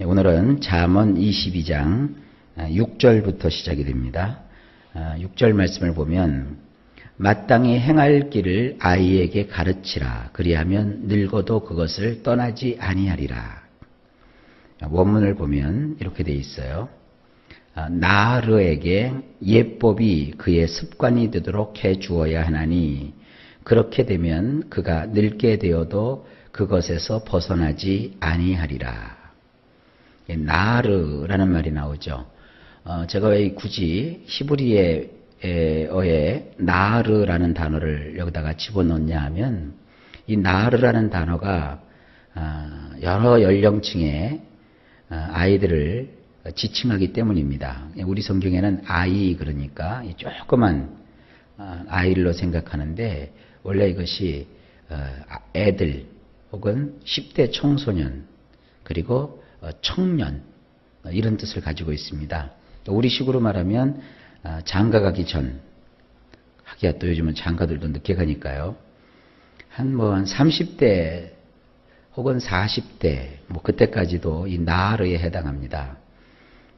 오늘은 잠언 22장 6절부터 시작이 됩니다. 6절 말씀을 보면 마땅히 행할 길을 아이에게 가르치라. 그리하면 늙어도 그것을 떠나지 아니하리라. 원문을 보면 이렇게 되어 있어요. 나르에게 예법이 그의 습관이 되도록 해 주어야 하나니 그렇게 되면 그가 늙게 되어도 그것에서 벗어나지 아니하리라. 나르라는 말이 나오죠. 제가 왜 굳이 히브리어에 나르라는 단어를 여기다가 집어넣냐 하면 이 나르라는 단어가 여러 연령층의 아이들을 지칭하기 때문입니다. 우리 성경에는 아이 그러니까 조그만 아이로 생각하는데 원래 이것이 애들 혹은 10대 청소년 그리고 청년 이런 뜻을 가지고 있습니다. 우리식으로 말하면 장가가기 전, 하기야 또 요즘은 장가들도 늦게 가니까요. 한 30대 혹은 40대 그때까지도 이 나르에 해당합니다.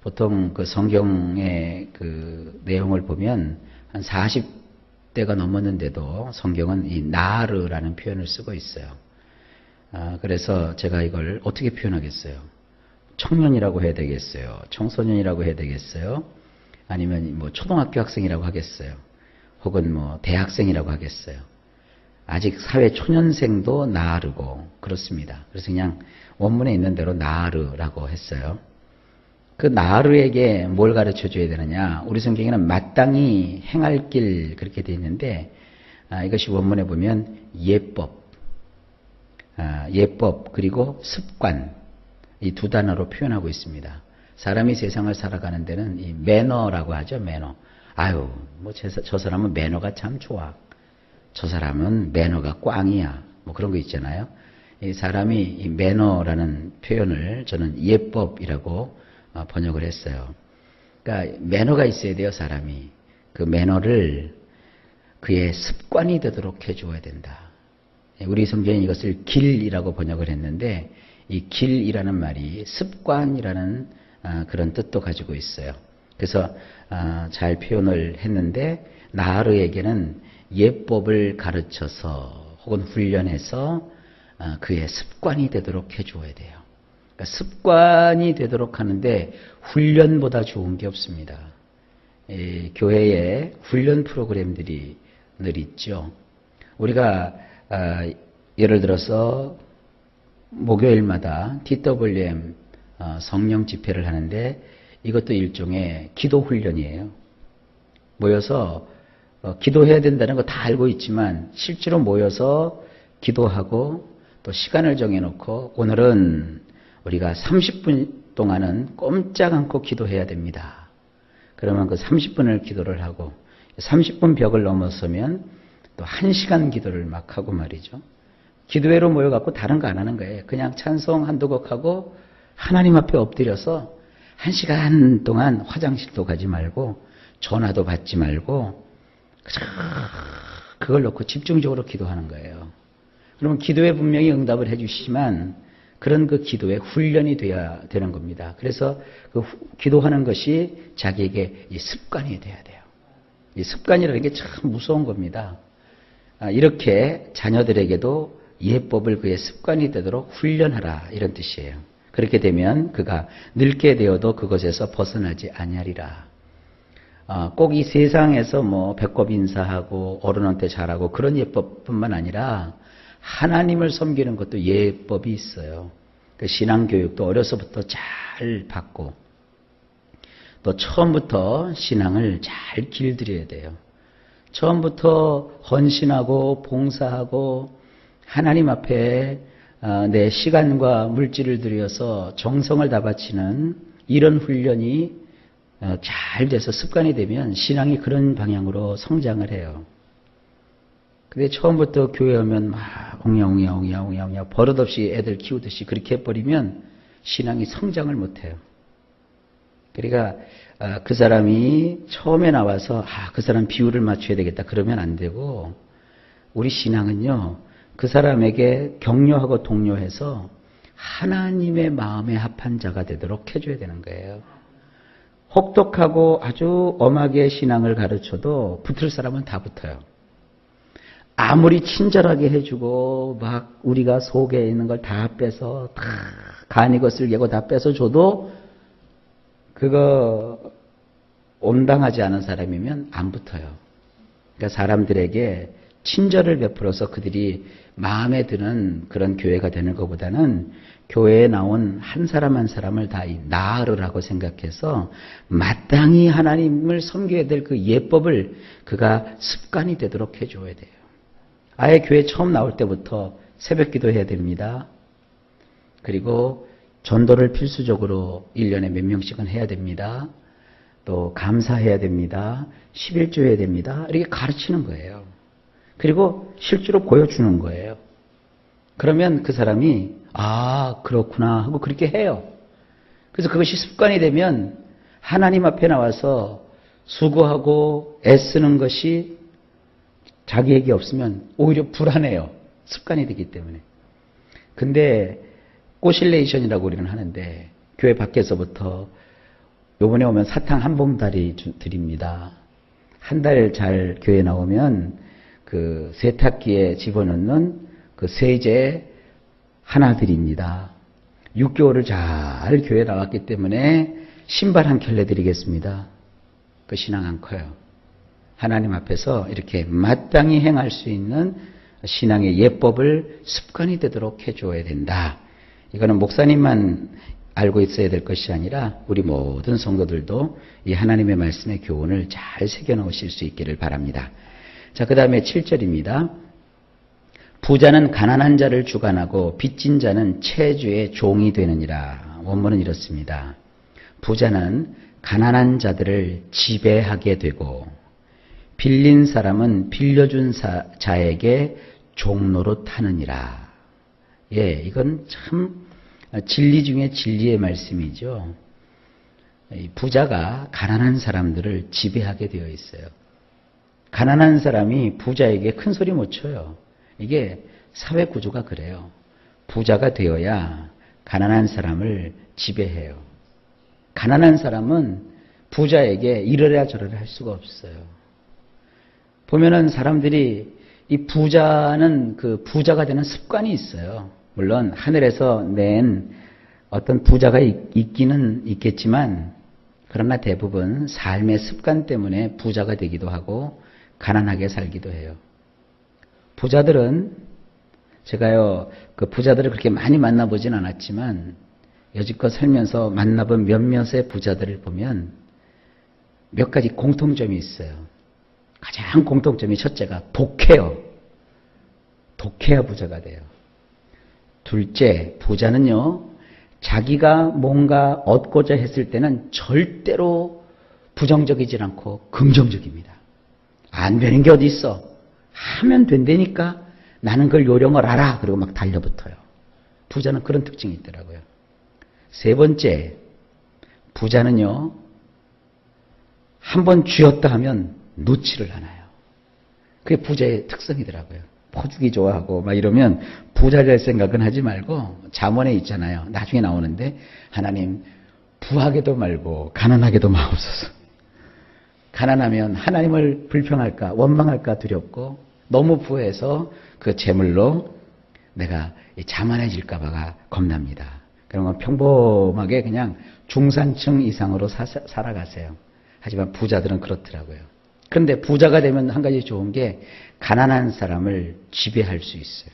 보통 그 성경의 그 내용을 보면 한 40대가 넘었는데도 성경은 이 나르라는 표현을 쓰고 있어요. 그래서 제가 이걸 어떻게 표현하겠어요? 청년이라고 해야 되겠어요? 청소년이라고 해야 되겠어요? 아니면 초등학교 학생이라고 하겠어요? 혹은 대학생이라고 하겠어요? 아직 사회 초년생도 나르고 그렇습니다. 그래서 그냥 원문에 있는 대로 나르라고 했어요. 그 나르에게 뭘 가르쳐 줘야 되느냐? 우리 성경에는 마땅히 행할 길 그렇게 되어 있는데 이것이 원문에 보면 예법 그리고 습관 이 두 단어로 표현하고 있습니다. 사람이 세상을 살아가는 데는 이 매너라고 하죠. 매너. 저 사람은 매너가 참 좋아. 저 사람은 매너가 꽝이야. 그런 거 있잖아요. 이 사람이 이 매너라는 표현을 저는 예법이라고 번역을 했어요. 그러니까 매너가 있어야 돼요. 사람이. 그 매너를 그의 습관이 되도록 해주어야 된다. 우리 성경이 이것을 길이라고 번역을 했는데 이 길이라는 말이 습관이라는 그런 뜻도 가지고 있어요. 그래서 잘 표현을 했는데 나르에게는 예법을 가르쳐서 혹은 훈련해서 그의 습관이 되도록 해주어야 돼요. 그러니까 습관이 되도록 하는데 훈련보다 좋은 게 없습니다. 교회에 훈련 프로그램들이 늘 있죠. 우리가 예를 들어서 목요일마다 TWM 성령 집회를 하는데 이것도 일종의 기도 훈련이에요. 모여서 기도해야 된다는 거 다 알고 있지만 실제로 모여서 기도하고 또 시간을 정해놓고 오늘은 우리가 30분 동안은 꼼짝 않고 기도해야 됩니다. 그러면 그 30분을 기도를 하고 30분 벽을 넘어서면 또 1시간 기도를 막 하고 말이죠. 기도회로 모여갖고 다른 거 안 하는 거예요. 그냥 찬송 한두 곡 하고 하나님 앞에 엎드려서 1시간 동안 화장실도 가지 말고 전화도 받지 말고 그걸 놓고 집중적으로 기도하는 거예요. 그러면 기도에 분명히 응답을 해주시지만 그런 그 기도에 훈련이 돼야 되는 겁니다. 그래서 그 기도하는 것이 자기에게 이 습관이 돼야 돼요. 이 습관이라는 게 참 무서운 겁니다. 이렇게 자녀들에게도 예법을 그의 습관이 되도록 훈련하라 이런 뜻이에요. 그렇게 되면 그가 늙게 되어도 그것에서 벗어나지 아니하리라. 꼭 이 세상에서 배꼽 인사하고 어른한테 잘하고 그런 예법뿐만 아니라 하나님을 섬기는 것도 예법이 있어요. 그 신앙교육도 어려서부터 잘 받고 또 처음부터 신앙을 잘 길들여야 돼요. 처음부터 헌신하고 봉사하고 하나님 앞에 내 시간과 물질을 들여서 정성을 다 바치는 이런 훈련이 잘 돼서 습관이 되면 신앙이 그런 방향으로 성장을 해요. 근데 처음부터 교회 오면 막 옹야옹야 버릇없이 애들 키우듯이 그렇게 해버리면 신앙이 성장을 못해요. 그러니까 그 사람이 처음에 나와서 그 사람 비율을 맞춰야 되겠다 그러면 안 되고 우리 신앙은요 그 사람에게 격려하고 독려해서 하나님의 마음에 합한 자가 되도록 해줘야 되는 거예요. 혹독하고 아주 엄하게 신앙을 가르쳐도 붙을 사람은 다 붙어요. 아무리 친절하게 해주고 막 우리가 속에 있는 걸 다 빼서 다 간 이것을 개고 다 빼서줘도 그거 온당하지 않은 사람이면 안 붙어요. 그러니까 사람들에게 친절을 베풀어서 그들이 마음에 드는 그런 교회가 되는 것보다는 교회에 나온 한 사람 한 사람을 다 나으르라고 생각해서 마땅히 하나님을 섬겨야 될 그 예법을 그가 습관이 되도록 해줘야 돼요. 아예 교회 처음 나올 때부터 새벽 기도해야 됩니다. 그리고 전도를 필수적으로 1년에 몇 명씩은 해야 됩니다. 또 감사해야 됩니다. 11조 해야 됩니다. 이렇게 가르치는 거예요. 그리고 실제로 보여주는 거예요. 그러면 그 사람이 그렇구나 하고 그렇게 해요. 그래서 그것이 습관이 되면 하나님 앞에 나와서 수고하고 애쓰는 것이 자기에게 없으면 오히려 불안해요. 습관이 되기 때문에. 근데 꼬실레이션이라고 우리는 하는데 교회 밖에서부터 요번에 오면 사탕 한 봉다리 드립니다. 한 달 잘 교회 나오면 그 세탁기에 집어넣는 그 세제 하나 드립니다. 6개월을 잘 교회 나왔기 때문에 신발 한 켤레 드리겠습니다. 그 신앙 안 커요. 하나님 앞에서 이렇게 마땅히 행할 수 있는 신앙의 예법을 습관이 되도록 해줘야 된다. 이거는 목사님만 알고 있어야 될 것이 아니라 우리 모든 성도들도 이 하나님의 말씀의 교훈을 잘 새겨놓으실 수 있기를 바랍니다. 자, 그 다음에 7절입니다. 부자는 가난한 자를 주관하고 빚진 자는 채주의 종이 되느니라. 원문은 이렇습니다. 부자는 가난한 자들을 지배하게 되고 빌린 사람은 빌려준 자에게 종노릇 하느니라. 예, 이건 참 진리 중에 진리의 말씀이죠. 부자가 가난한 사람들을 지배하게 되어 있어요. 가난한 사람이 부자에게 큰 소리 못 쳐요. 이게 사회 구조가 그래요. 부자가 되어야 가난한 사람을 지배해요. 가난한 사람은 부자에게 이러랴 저러랴 할 수가 없어요. 보면은 사람들이 이 부자는 그 부자가 되는 습관이 있어요. 물론 하늘에서 낸 어떤 부자가 있기는 있겠지만 그러나 대부분 삶의 습관 때문에 부자가 되기도 하고 가난하게 살기도 해요. 부자들은 제가요 그 부자들을 그렇게 많이 만나보진 않았지만 여지껏 살면서 만나본 몇몇의 부자들을 보면 몇 가지 공통점이 있어요. 가장 공통점이 첫째가 독해요. 독해야 부자가 돼요. 둘째, 부자는요, 자기가 뭔가 얻고자 했을 때는 절대로 부정적이질 않고 긍정적입니다. 안 되는 게 어디 있어? 하면 된다니까 나는 그걸 요령을 알아. 그리고 막 달려붙어요. 부자는 그런 특징이 있더라고요. 세 번째, 부자는요, 한번 쥐었다 하면 놓지를 않아요. 그게 부자의 특성이더라고요. 포주기 좋아하고 막 이러면 부자 될 생각은 하지 말고 잠언에 있잖아요. 나중에 나오는데 하나님 부하게도 말고 가난하게도 마옵소서. 가난하면 하나님을 불평할까 원망할까 두렵고 너무 부해서 그 재물로 내가 자만해질까 봐가 겁납니다. 그러면 평범하게 그냥 중산층 이상으로 살아가세요. 하지만 부자들은 그렇더라고요. 그런데 부자가 되면 한 가지 좋은 게 가난한 사람을 지배할 수 있어요.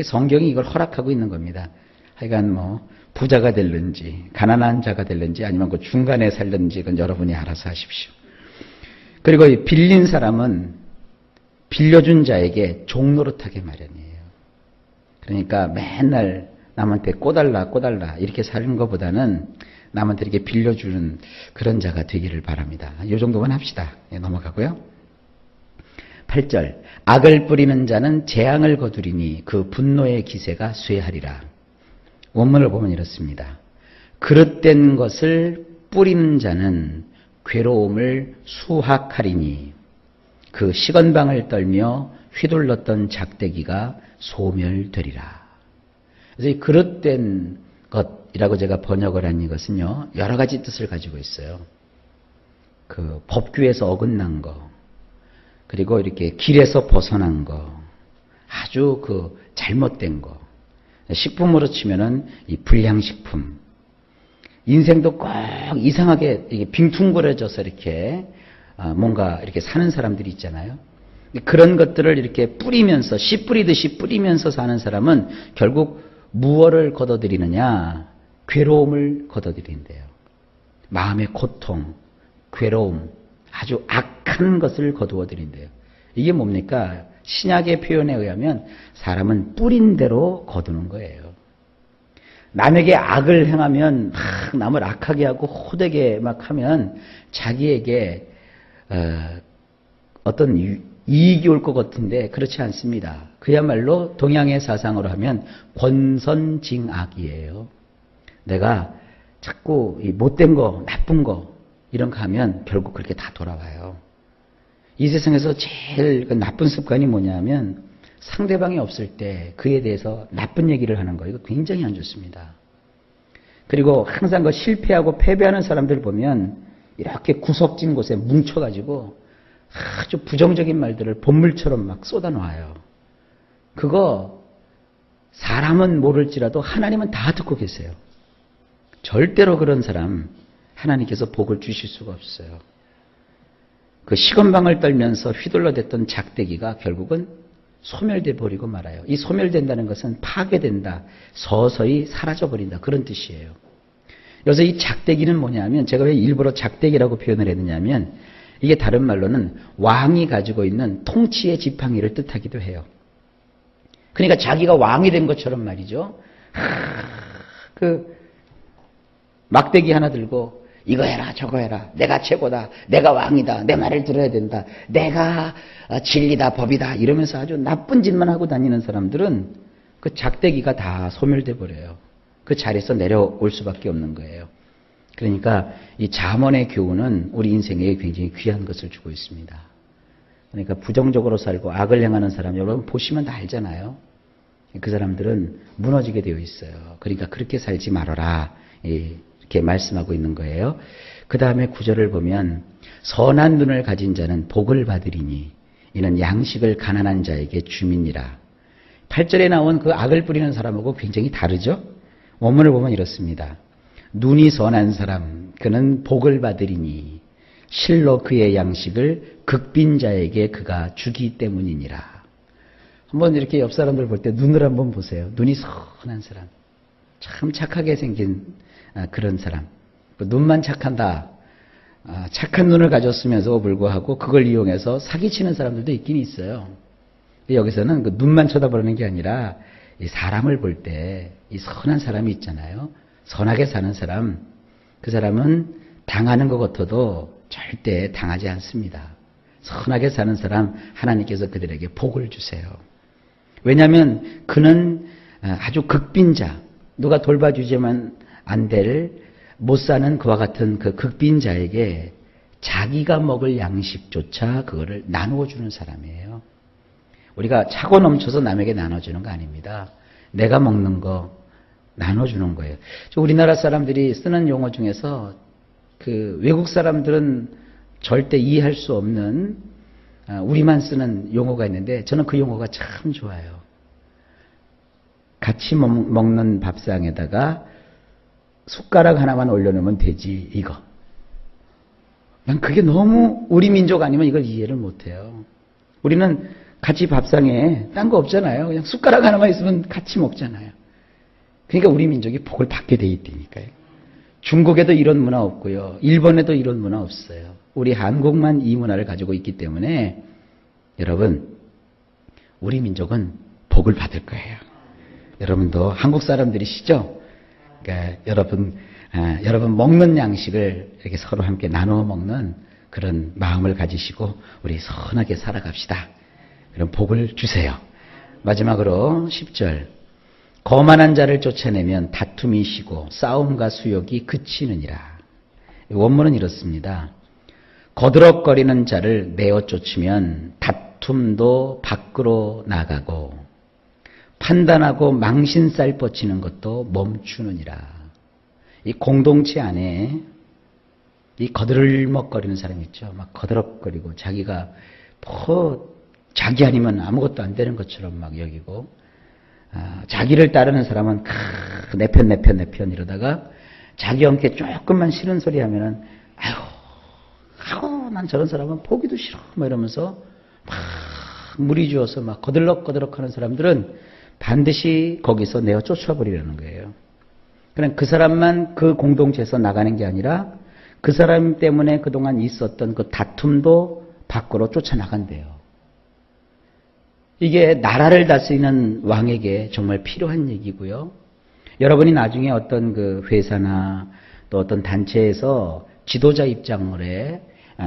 성경이 이걸 허락하고 있는 겁니다. 하여간 뭐 부자가 될는지 가난한 자가 될는지 아니면 그 중간에 살는지 그건 여러분이 알아서 하십시오. 그리고 빌린 사람은 빌려준 자에게 종노릇하게 마련이에요. 그러니까 맨날 남한테 꼬달라 이렇게 사는 것보다는 남한테 이렇게 빌려주는 그런 자가 되기를 바랍니다. 이 정도만 합시다. 넘어가고요. 8절 악을 뿌리는 자는 재앙을 거두리니 그 분노의 기세가 쇠하리라. 원문을 보면 이렇습니다. 그릇된 것을 뿌리는 자는 괴로움을 수확하리니 그 식언방을 떨며 휘둘렀던 작대기가 소멸되리라. 그래서 이 그릇된 것이라고 제가 번역을 한 이것은요, 여러 가지 뜻을 가지고 있어요. 그 법규에서 어긋난 거, 그리고 이렇게 길에서 벗어난 거, 아주 그 잘못된 거. 식품으로 치면은 이 불량식품. 인생도 꼭 이상하게 이게 빙퉁거려져서 이렇게 뭔가 이렇게 사는 사람들이 있잖아요. 그런 것들을 이렇게 뿌리면서, 씨 뿌리듯이 뿌리면서 사는 사람은 결국 무엇을 거둬들이느냐? 괴로움을 거둬들인대요. 마음의 고통, 괴로움, 아주 악한 것을 거두어들인대요. 이게 뭡니까? 신약의 표현에 의하면 사람은 뿌린 대로 거두는 거예요. 남에게 악을 행하면 막 남을 악하게 하고 호되게 막 하면 자기에게 어떤 이익이 올 것 같은데 그렇지 않습니다. 그야말로 동양의 사상으로 하면 권선징악이에요. 내가 자꾸 이 못된 거, 나쁜 거 이런 거 하면 결국 그렇게 다 돌아와요. 이 세상에서 제일 나쁜 습관이 뭐냐면 상대방이 없을 때 그에 대해서 나쁜 얘기를 하는 거. 이거 굉장히 안 좋습니다. 그리고 항상 그 실패하고 패배하는 사람들 보면 이렇게 구석진 곳에 뭉쳐가지고 아주 부정적인 말들을 본물처럼 막 쏟아놓아요. 그거 사람은 모를지라도 하나님은 다 듣고 계세요. 절대로 그런 사람 하나님께서 복을 주실 수가 없어요. 그 시건방을 떨면서 휘둘러댔던 작대기가 결국은 소멸돼 버리고 말아요. 이 소멸된다는 것은 파괴된다, 서서히 사라져버린다, 그런 뜻이에요. 여기서 이 작대기는 뭐냐면, 제가 왜 일부러 작대기라고 표현을 했느냐면, 이게 다른 말로는 왕이 가지고 있는 통치의 지팡이를 뜻하기도 해요. 그러니까 자기가 왕이 된 것처럼 말이죠. 그 막대기 하나 들고 이거 해라 저거 해라, 내가 최고다, 내가 왕이다, 내 말을 들어야 된다, 내가 진리다 법이다 이러면서 아주 나쁜 짓만 하고 다니는 사람들은 그 작대기가 다 소멸돼 버려요. 그 자리에서 내려올 수밖에 없는 거예요. 그러니까 이 잠언의 교훈은 우리 인생에 굉장히 귀한 것을 주고 있습니다. 그러니까 부정적으로 살고 악을 행하는 사람 여러분 보시면 다 알잖아요. 그 사람들은 무너지게 되어 있어요. 그러니까 그렇게 살지 말아라 이렇게 말씀하고 있는 거예요. 그 다음에 구절을 보면 선한 눈을 가진 자는 복을 받으리니 이는 양식을 가난한 자에게 주민이라. 8절에 나온 그 악을 뿌리는 사람하고 굉장히 다르죠. 원문을 보면 이렇습니다. 눈이 선한 사람 그는 복을 받으리니 실로 그의 양식을 극빈자에게 그가 주기 때문이니라. 한번 이렇게 옆 사람들 볼 때 눈을 한번 보세요. 눈이 선한 사람, 참 착하게 생긴 그런 사람. 눈만 착한다. 착한 눈을 가졌으면서 불구하고 그걸 이용해서 사기치는 사람들도 있긴 있어요. 여기서는 그 눈만 쳐다보는 게 아니라 이 사람을 볼 때 이 선한 사람이 있잖아요. 선하게 사는 사람, 그 사람은 당하는 것 같아도 절대 당하지 않습니다. 선하게 사는 사람 하나님께서 그들에게 복을 주세요. 왜냐하면 그는 아주 극빈자, 누가 돌봐주지만 안 될 못 사는 그와 같은 그 극빈자에게 자기가 먹을 양식조차 그거를 나누어 주는 사람이에요. 우리가 차고 넘쳐서 남에게 나눠주는 거 아닙니다. 내가 먹는 거 나눠주는 거예요. 우리나라 사람들이 쓰는 용어 중에서 그 외국 사람들은 절대 이해할 수 없는 우리만 쓰는 용어가 있는데 저는 그 용어가 참 좋아요. 같이 먹는 밥상에다가 숟가락 하나만 올려놓으면 되지 이거. 난 그게 너무 우리 민족 아니면 이걸 이해를 못해요. 우리는 같이 밥상에 딴 거 없잖아요. 그냥 숟가락 하나만 있으면 같이 먹잖아요. 그러니까 우리 민족이 복을 받게 돼 있다니까요. 중국에도 이런 문화 없고요. 일본에도 이런 문화 없어요. 우리 한국만 이 문화를 가지고 있기 때문에 여러분 우리 민족은 복을 받을 거예요. 여러분도 한국 사람들이시죠? 그러니까 여러분 먹는 양식을 이렇게 서로 함께 나누어 먹는 그런 마음을 가지시고 우리 선하게 살아갑시다. 그럼 복을 주세요. 마지막으로 10절. 거만한 자를 쫓아내면 다툼이 쉬고 싸움과 수욕이 그치느니라. 원문은 이렇습니다. 거드럭거리는 자를 내어 쫓으면 다툼도 밖으로 나가고 판단하고 망신살 뻗치는 것도 멈추느니라. 이 공동체 안에 이 거들먹거리는 사람 있죠. 막 거들럭거리고 자기가 자기 아니면 아무것도 안 되는 것처럼 막 여기고, 자기를 따르는 사람은 내 편 이러다가 자기 함께 조금만 싫은 소리 하면은 난 저런 사람은 보기도 싫어 뭐 이러면서 막 무리지어서 막 거들럭거들럭 하는 사람들은 반드시 거기서 내어 쫓아버리려는 거예요. 그냥 그 사람만 그 공동체에서 나가는 게 아니라 그 사람 때문에 그동안 있었던 그 다툼도 밖으로 쫓아나간대요. 이게 나라를 다스리는 왕에게 정말 필요한 얘기고요. 여러분이 나중에 어떤 그 회사나 또 어떤 단체에서 지도자 입장에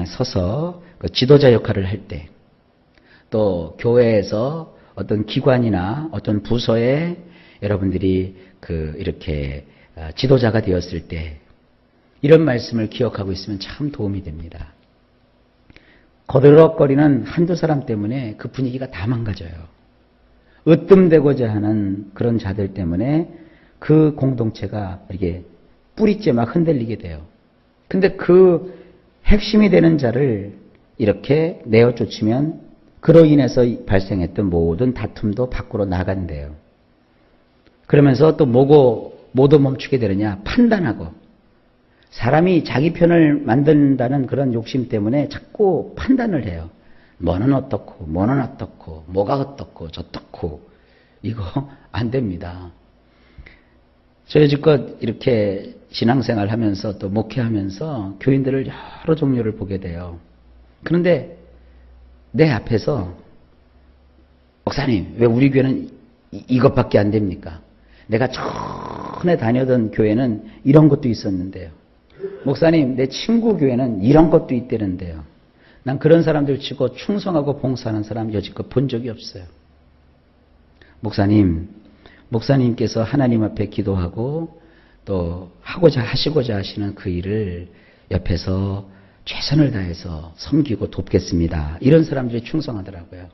서서 그 지도자 역할을 할 때, 또 교회에서 어떤 기관이나 어떤 부서에 여러분들이 이렇게 지도자가 되었을 때 이런 말씀을 기억하고 있으면 참 도움이 됩니다. 거들럭거리는 한두 사람 때문에 그 분위기가 다 망가져요. 으뜸되고자 하는 그런 자들 때문에 그 공동체가 이렇게 뿌리째 막 흔들리게 돼요. 근데 그 핵심이 되는 자를 이렇게 내어 쫓으면 그로 인해서 발생했던 모든 다툼도 밖으로 나간대요. 그러면서 또 뭐도 멈추게 되느냐? 판단하고. 사람이 자기 편을 만든다는 그런 욕심 때문에 자꾸 판단을 해요. 뭐는 어떻고, 뭐가 어떻고, 저떻고. 이거 안 됩니다. 저희 지껏 이렇게 신앙생활 하면서 또 목회하면서 교인들을 여러 종류를 보게 돼요. 그런데 내 앞에서 목사님, 왜 우리 교회는 이것밖에 안 됩니까? 내가 전에 다니던 교회는 이런 것도 있었는데요. 목사님, 내 친구 교회는 이런 것도 있다는데요. 난 그런 사람들 치고 충성하고 봉사하는 사람 여지껏 본 적이 없어요. 목사님께서 하나님 앞에 기도하고 또 하시고자 하시는 그 일을 옆에서 최선을 다해서 섬기고 돕겠습니다. 이런 사람들이 충성하더라고요.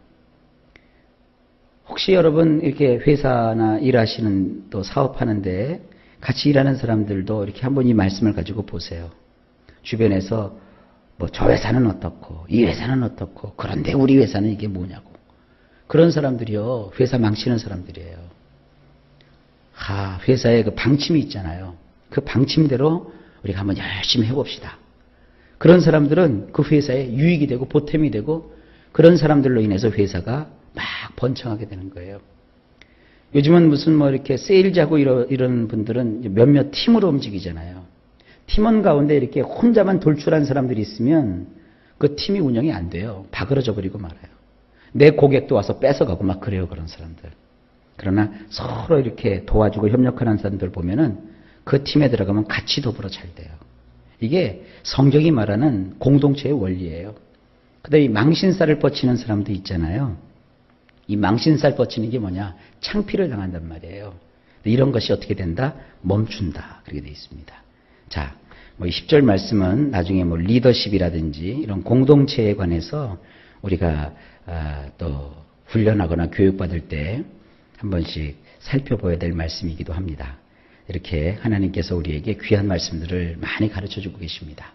혹시 여러분 이렇게 회사나 일하시는 또 사업하는데 같이 일하는 사람들도 이렇게 한번 이 말씀을 가지고 보세요. 주변에서 뭐 저 회사는 어떻고 이 회사는 어떻고 그런데 우리 회사는 이게 뭐냐고. 그런 사람들이요. 회사 망치는 사람들이에요. 회사에 그 방침이 있잖아요. 그 방침대로 우리가 한번 열심히 해봅시다. 그런 사람들은 그 회사에 유익이 되고 보탬이 되고 그런 사람들로 인해서 회사가 막 번창하게 되는 거예요. 요즘은 무슨 이렇게 세일즈하고 이런 분들은 몇몇 팀으로 움직이잖아요. 팀원 가운데 이렇게 혼자만 돌출한 사람들이 있으면 그 팀이 운영이 안 돼요. 바그러져 버리고 말아요. 내 고객도 와서 뺏어가고 막 그래요, 그런 사람들. 그러나 서로 이렇게 도와주고 협력하는 사람들 보면은 그 팀에 들어가면 같이 더불어 잘 돼요. 이게 성경이 말하는 공동체의 원리예요. 그다음에 이 망신살을 뻗치는 사람도 있잖아요. 이 망신살 뻗치는 게 뭐냐? 창피를 당한단 말이에요. 이런 것이 어떻게 된다? 멈춘다. 그렇게 되어 있습니다. 자, 이 10절 말씀은 나중에 리더십이라든지 이런 공동체에 관해서 우리가 또 훈련하거나 교육받을 때 한 번씩 살펴봐야 될 말씀이기도 합니다. 이렇게 하나님께서 우리에게 귀한 말씀들을 많이 가르쳐주고 계십니다.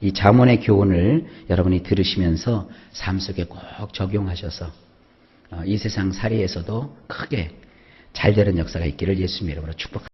이 잠언의 교훈을 여러분이 들으시면서 삶 속에 꼭 적용하셔서 이 세상 살이에서도 크게 잘 되는 역사가 있기를 예수님 이름으로 축복합니다.